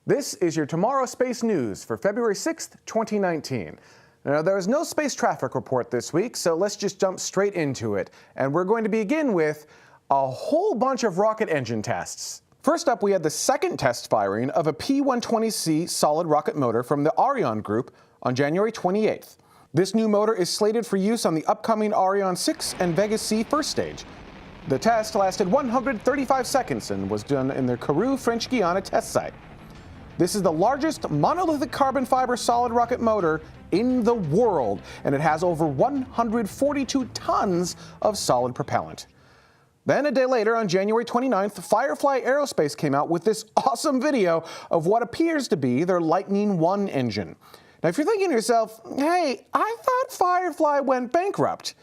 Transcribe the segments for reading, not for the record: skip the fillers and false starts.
This is your Tomorrow Space News for February 6th, 2019. Now, there is no space traffic report this week, so let's just jump straight into it. And we're going to begin with a whole bunch of rocket engine tests. First up, we had the second test firing of a P-120C solid rocket motor from the Ariane group on January 28th. This new motor is slated for use on the upcoming Ariane 6 and Vega C first stage. The test lasted 135 seconds and was done in the Kourou, French Guiana test site. This is the largest monolithic carbon fiber solid rocket motor in the world, and it has over 142 tons of solid propellant. Then a day later, on January 29th, Firefly Aerospace came out with this awesome video of what appears to be their Lightning 1 engine. Now, if you're thinking to yourself, hey, I thought Firefly went bankrupt,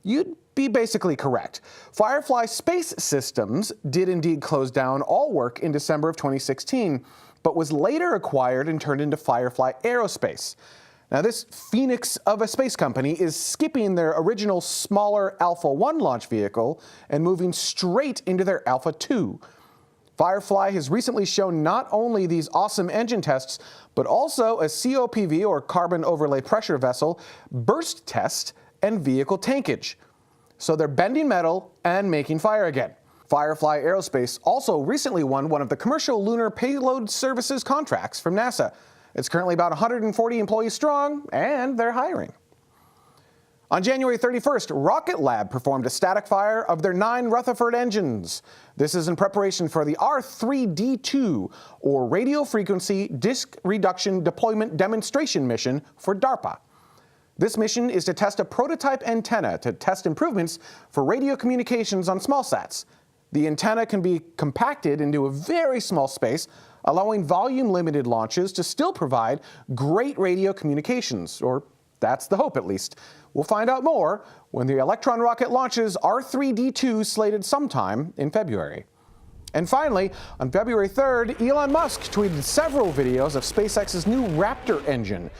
you'd be basically correct. Firefly Space Systems did indeed close down all work in December of 2016, but was later acquired and turned into Firefly Aerospace. Now, this phoenix of a space company is skipping their original smaller Alpha 1 launch vehicle and moving straight into their Alpha 2. Firefly has recently shown not only these awesome engine tests, but also a COPV, or carbon overlay pressure vessel, burst test, and vehicle tankage. So they're bending metal and making fire again. Firefly Aerospace also recently won one of the commercial lunar payload services contracts from NASA. It's currently about 140 employees strong, and they're hiring. On January 31st, Rocket Lab performed a static fire of their 9 Rutherford engines. This is in preparation for the R3D2, or Radio Frequency Disk Reduction Deployment Demonstration mission for DARPA. This mission is to test a prototype antenna to test improvements for radio communications on smallsats. The antenna can be compacted into a very small space, allowing volume-limited launches to still provide great radio communications, or that's the hope at least. We'll find out more when the Electron rocket launches R3D2, slated sometime in February. And finally, on February 3rd, Elon Musk tweeted several videos of SpaceX's new Raptor engine.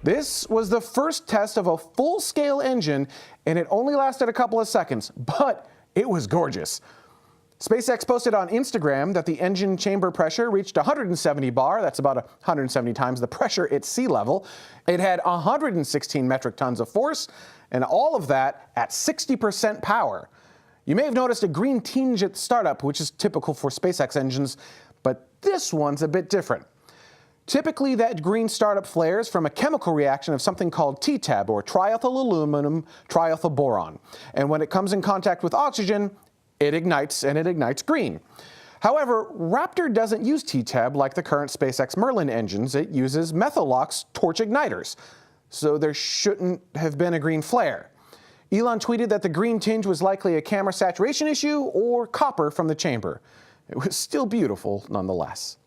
This was the first test of a full-scale engine, and it only lasted a couple of seconds, but it was gorgeous. SpaceX posted on Instagram that the engine chamber pressure reached 170 bar, that's about 170 times the pressure at sea level. It had 116 metric tons of force, and all of that at 60% power. You may have noticed a green tinge at startup, which is typical for SpaceX engines, but this one's a bit different. Typically, that green startup flares from a chemical reaction of something called TTAB, or triethyl aluminum triethyl boron. And when it comes in contact with oxygen, it ignites, and it ignites green. However, Raptor doesn't use TTAB like the current SpaceX Merlin engines. It uses Methalox torch igniters, so there shouldn't have been a green flare. Elon tweeted that the green tinge was likely a camera saturation issue or copper from the chamber. It was still beautiful nonetheless.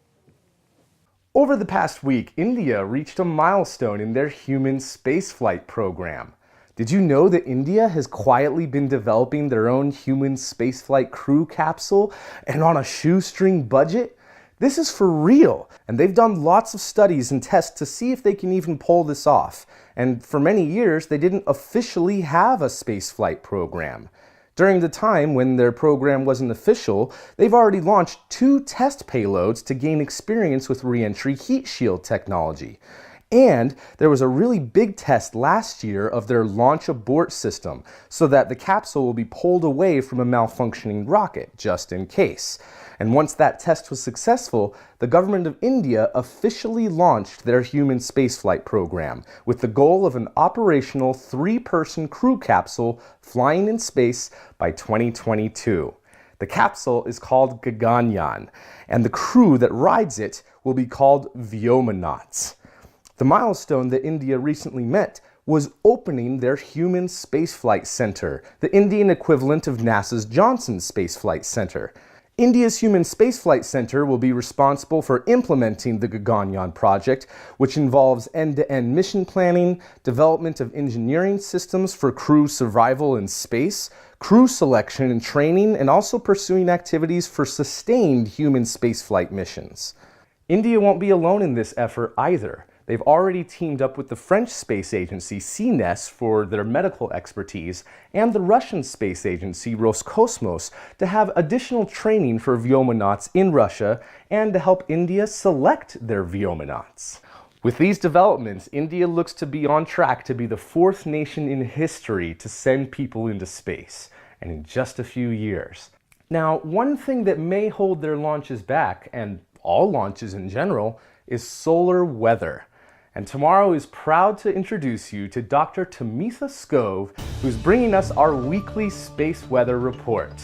Over the past week, India reached a milestone in their human spaceflight program. Did you know that India has quietly been developing their own human spaceflight crew capsule, and on a shoestring budget? This is for real, and they've done lots of studies and tests to see if they can even pull this off. And for many years, they didn't officially have a spaceflight program. During the time when their program wasn't official, they've already launched 2 test payloads to gain experience with re-entry heat shield technology. And there was a really big test last year of their launch abort system, so that the capsule will be pulled away from a malfunctioning rocket, just in case. And once that test was successful, the government of India officially launched their human spaceflight program, with the goal of an operational 3-person crew capsule flying in space by 2022. The capsule is called Gaganyaan, and the crew that rides it will be called Vyomanauts. The milestone that India recently met was opening their Human Spaceflight Center, the Indian equivalent of NASA's Johnson Space Flight Center. India's Human Spaceflight Center will be responsible for implementing the Gaganyaan project, which involves end-to-end mission planning, development of engineering systems for crew survival in space, crew selection and training, and also pursuing activities for sustained human spaceflight missions. India won't be alone in this effort either. They've already teamed up with the French space agency CNES for their medical expertise and the Russian space agency Roscosmos to have additional training for Vyomonauts in Russia and to help India select their Vyomonauts. With these developments, India looks to be on track to be the fourth nation in history to send people into space, and in just a few years. Now, one thing that may hold their launches back, and all launches in general, is solar weather. And tomorrow is proud to introduce you to Dr. Tamitha Skov, who's bringing us our weekly space weather report.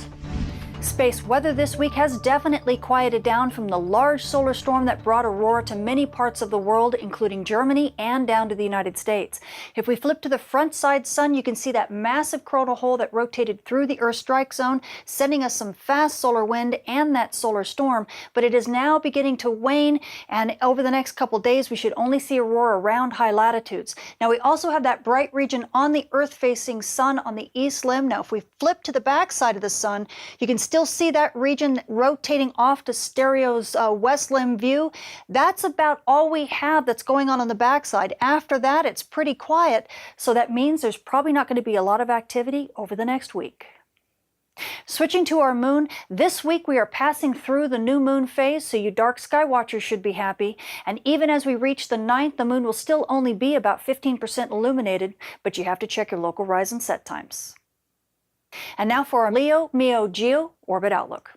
Space weather this week has definitely quieted down from the large solar storm that brought aurora to many parts of the world, including Germany and down to the United States. If we flip to the front side sun, you can see that massive coronal hole that rotated through the Earth strike zone, sending us some fast solar wind and that solar storm. But it is now beginning to wane, and over the next couple days, we should only see aurora around high latitudes. Now, we also have that bright region on the Earth-facing sun on the east limb. Now, if we flip to the back side of the sun, you can still see that region rotating off to Stereo's west limb view. That's about all we have that's going on the backside. After that, it's pretty quiet, so that means there's probably not going to be a lot of activity over the next week. Switching to our moon, this week we are passing through the new moon phase, so you dark sky watchers should be happy. And even as we reach the 9th, the moon will still only be about 15% illuminated, but you have to check your local rise and set times. And now for our Leo, Meo, Geo orbit outlook.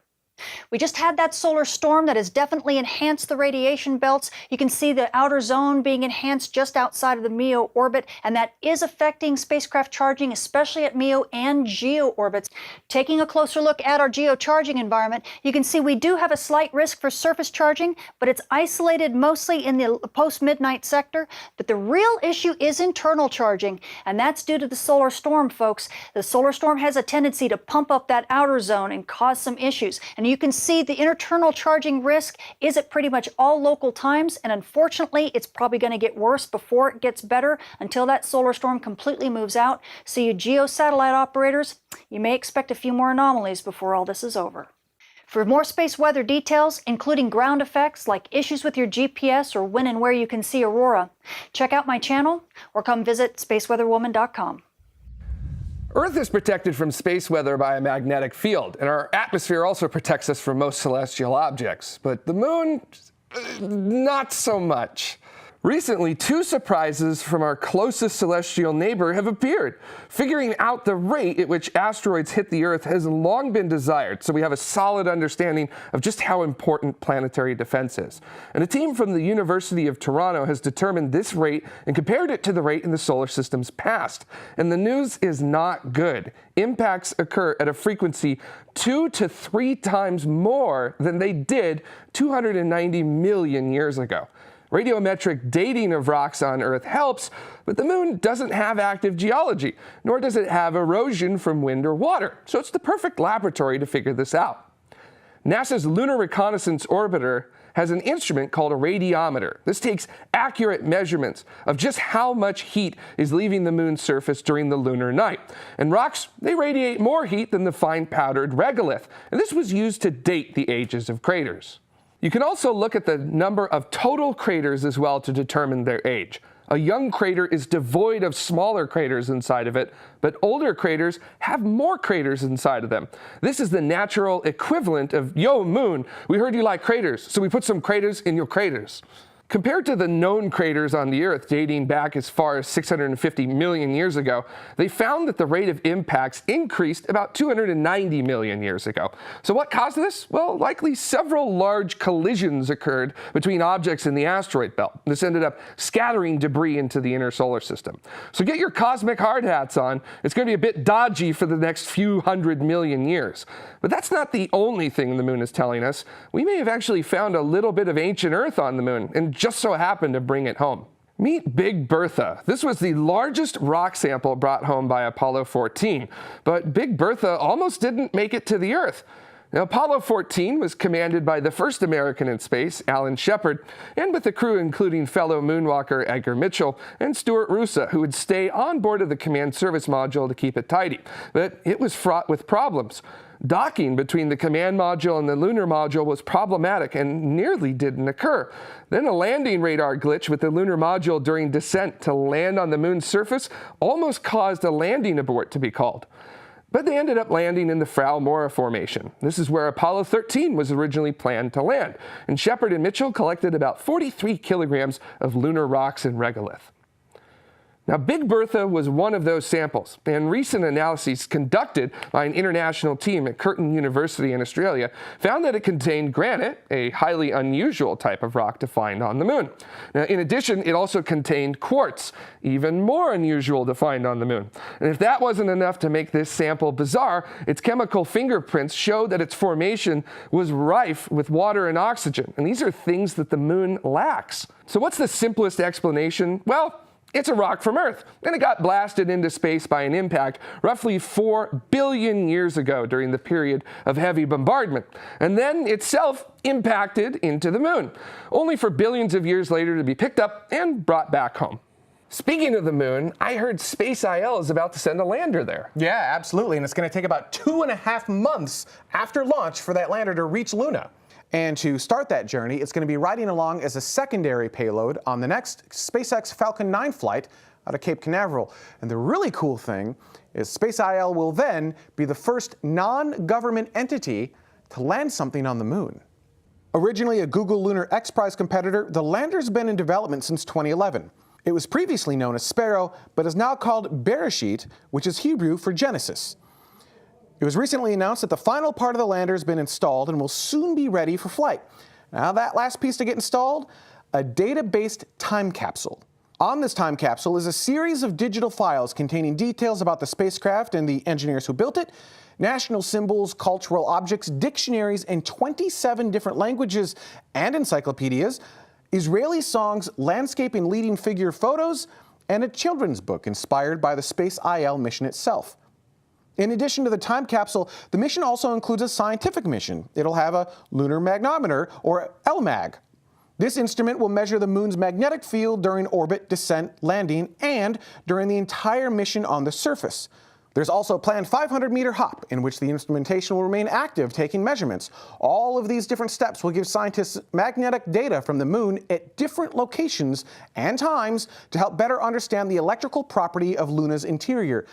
We just had that solar storm that has definitely enhanced the radiation belts. You can see the outer zone being enhanced just outside of the MEO orbit, and that is affecting spacecraft charging, especially at MEO and GEO orbits. Taking a closer look at our GEO charging environment, you can see we do have a slight risk for surface charging, but it's isolated mostly in the post-midnight sector. But the real issue is internal charging, and that's due to the solar storm, folks. The solar storm has a tendency to pump up that outer zone and cause some issues. And you can see the internal charging risk is at pretty much all local times, and unfortunately it's probably going to get worse before it gets better until that solar storm completely moves out. So you GEO satellite operators, you may expect a few more anomalies before all this is over. For more space weather details, including ground effects like issues with your GPS or when and where you can see aurora, check out my channel or come visit spaceweatherwoman.com. Earth is protected from space weather by a magnetic field, and our atmosphere also protects us from most celestial objects. But the moon, not so much. Recently, two surprises from our closest celestial neighbor have appeared. Figuring out the rate at which asteroids hit the Earth has long been desired, so we have a solid understanding of just how important planetary defense is. And a team from the University of Toronto has determined this rate and compared it to the rate in the solar system's past. And the news is not good. Impacts occur at a frequency 2 to 3 times more than they did 290 million years ago. Radiometric dating of rocks on Earth helps, but the moon doesn't have active geology, nor does it have erosion from wind or water, so it's the perfect laboratory to figure this out. NASA's Lunar Reconnaissance Orbiter has an instrument called a radiometer. This takes accurate measurements of just how much heat is leaving the moon's surface during the lunar night. And rocks, they radiate more heat than the fine powdered regolith, and this was used to date the ages of craters. You can also look at the number of total craters as well to determine their age. A young crater is devoid of smaller craters inside of it, but older craters have more craters inside of them. This is the natural equivalent of, yo, moon, we heard you like craters, so we put some craters in your craters. Compared to the known craters on the Earth dating back as far as 650 million years ago, they found that the rate of impacts increased about 290 million years ago. So what caused this? Well, likely several large collisions occurred between objects in the asteroid belt. This ended up scattering debris into the inner solar system. So get your cosmic hard hats on. It's going to be a bit dodgy for the next few 100 million years. But that's not the only thing the moon is telling us. We may have actually found a little bit of ancient Earth on the moon, and just so happened to bring it home. Meet Big Bertha. This was the largest rock sample brought home by Apollo 14, but Big Bertha almost didn't make it to the Earth. Now, Apollo 14 was commanded by the first American in space, Alan Shepard, and with a crew including fellow moonwalker Edgar Mitchell and Stuart Roosa, who would stay on board of the command service module to keep it tidy. But it was fraught with problems. Docking between the command module and the lunar module was problematic and nearly didn't occur. Then a landing radar glitch with the lunar module during descent to land on the moon's surface almost caused a landing abort to be called. But they ended up landing in the Frau-Mora Formation. This is where Apollo 13 was originally planned to land, and Shepard and Mitchell collected about 43 kilograms of lunar rocks and regolith. Now, Big Bertha was one of those samples, and recent analyses conducted by an international team at Curtin University in Australia found that it contained granite, a highly unusual type of rock to find on the moon. Now, in addition, it also contained quartz, even more unusual to find on the moon. And if that wasn't enough to make this sample bizarre, its chemical fingerprints showed that its formation was rife with water and oxygen, and these are things that the moon lacks. So what's the simplest explanation? Well, it's a rock from Earth, and it got blasted into space by an impact roughly 4 billion years ago during the period of heavy bombardment, and then itself impacted into the moon, only for billions of years later to be picked up and brought back home. Speaking of the moon, I heard SpaceIL is about to send a lander there. Yeah, absolutely, and it's going to take about 2.5 months after launch for that lander to reach Luna. And to start that journey, it's going to be riding along as a secondary payload on the next SpaceX Falcon 9 flight out of Cape Canaveral. And the really cool thing is SpaceIL will then be the first non-government entity to land something on the moon. Originally a Google Lunar X Prize competitor, the lander's been in development since 2011. It was previously known as Sparrow, but is now called Bereshit, which is Hebrew for Genesis. It was recently announced that the final part of the lander has been installed and will soon be ready for flight. Now that last piece to get installed, a data-based time capsule. On this time capsule is a series of digital files containing details about the spacecraft and the engineers who built it, national symbols, cultural objects, dictionaries in 27 different languages and encyclopedias, Israeli songs, landscape and leading figure photos, and a children's book inspired by the SpaceIL mission itself. In addition to the time capsule, the mission also includes a scientific mission. It'll have a lunar magnometer, or LMAG. This instrument will measure the moon's magnetic field during orbit, descent, landing, and during the entire mission on the surface. There's also a planned 500-meter hop in which the instrumentation will remain active, taking measurements. All of these different steps will give scientists magnetic data from the moon at different locations and times to help better understand the electrical property of Luna's interior.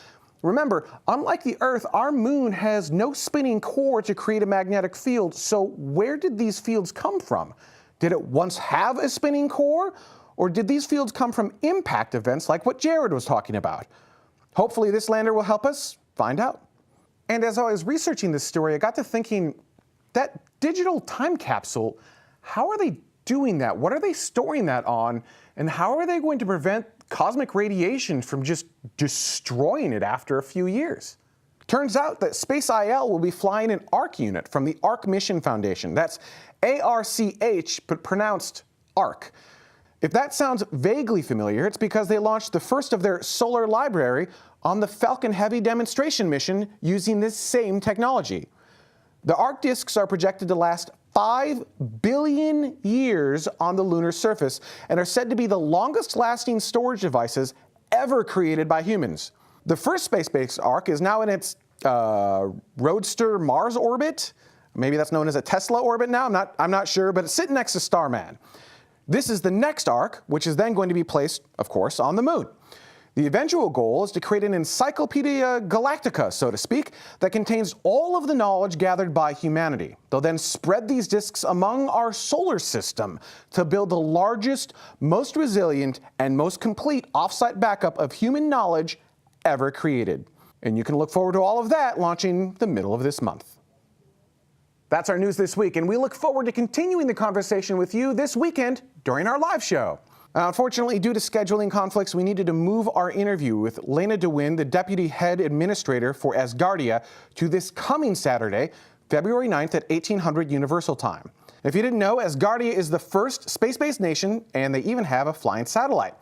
Remember, unlike the Earth, our moon has no spinning core to create a magnetic field, so where did these fields come from? Did it once have a spinning core? Or did these fields come from impact events like what Jared was talking about? Hopefully this lander will help us find out. And as I was researching this story, I got to thinking, that digital time capsule, how are they doing that? What are they storing that on? And how are they going to prevent cosmic radiation from just destroying it after a few years? Turns out that SpaceIL will be flying an ARC unit from the ARC Mission Foundation. That's ARCH, but pronounced ARC. If that sounds vaguely familiar, it's because they launched the first of their solar library on the Falcon Heavy demonstration mission using this same technology. The ARC disks are projected to last 5 billion years on the lunar surface and are said to be the longest-lasting storage devices ever created by humans. The first space-based ARC is now in its Roadster Mars orbit. Maybe that's known as a Tesla orbit now. I'm not sure, but it's sitting next to Starman. This is the next ARC, which is then going to be placed, of course, on the moon. The eventual goal is to create an Encyclopedia Galactica, so to speak, that contains all of the knowledge gathered by humanity. They'll then spread these disks among our solar system to build the largest, most resilient, and most complete offsite backup of human knowledge ever created. And you can look forward to all of that launching the middle of this month. That's our news this week, and we look forward to continuing the conversation with you this weekend during our live show. Unfortunately, due to scheduling conflicts, we needed to move our interview with Lena DeWin, the Deputy Head Administrator for Asgardia, to this coming Saturday, February 9th at 1800 Universal Time. If you didn't know, Asgardia is the first space-based nation, and they even have a flying satellite.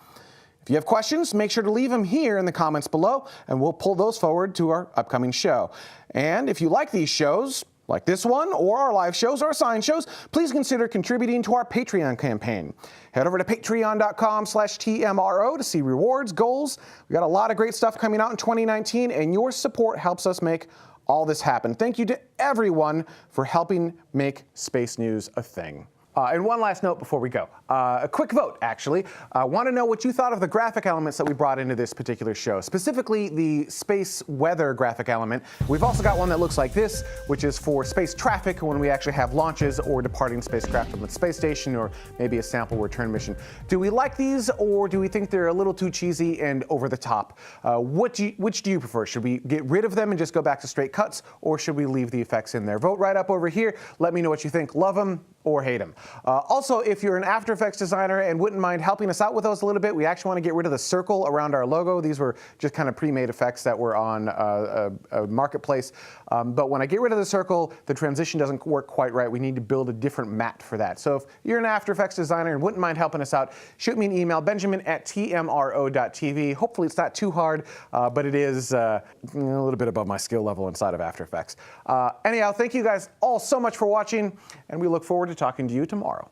If you have questions, make sure to leave them here in the comments below, and we'll pull those forward to our upcoming show. And if you like these shows, like this one, or our live shows, or our science shows, please consider contributing to our Patreon campaign. Head over to patreon.com/TMRO to see rewards, goals. We got a lot of great stuff coming out in 2019, and your support helps us make all this happen. Thank you to everyone for helping make space news a thing. And one last note before we go. A quick vote, actually. I want to know what you thought of the graphic elements that we brought into this particular show, specifically the space weather graphic element. We've also got one that looks like this, which is for space traffic when we actually have launches or departing spacecraft from the space station, or maybe a sample return mission. Do we like these, or do we think they're a little too cheesy and over the top? Which do you prefer? Should we get rid of them and just go back to straight cuts, or should we leave the effects in there? Vote right up over here. Let me know what you think. Love them or hate them. Also, if you're an After Effects designer and wouldn't mind helping us out with those a little bit, we actually want to get rid of the circle around our logo. These were just kind of pre-made effects that were on a marketplace. But when I get rid of the circle, the transition doesn't work quite right. We need to build a different mat for that. So if you're an After Effects designer and wouldn't mind helping us out, shoot me an email, benjamin@tmro.tv. Hopefully it's not too hard, but it is a little bit above my skill level inside of After Effects. Anyhow, thank you guys all so much for watching, and we look forward to talking to you tomorrow.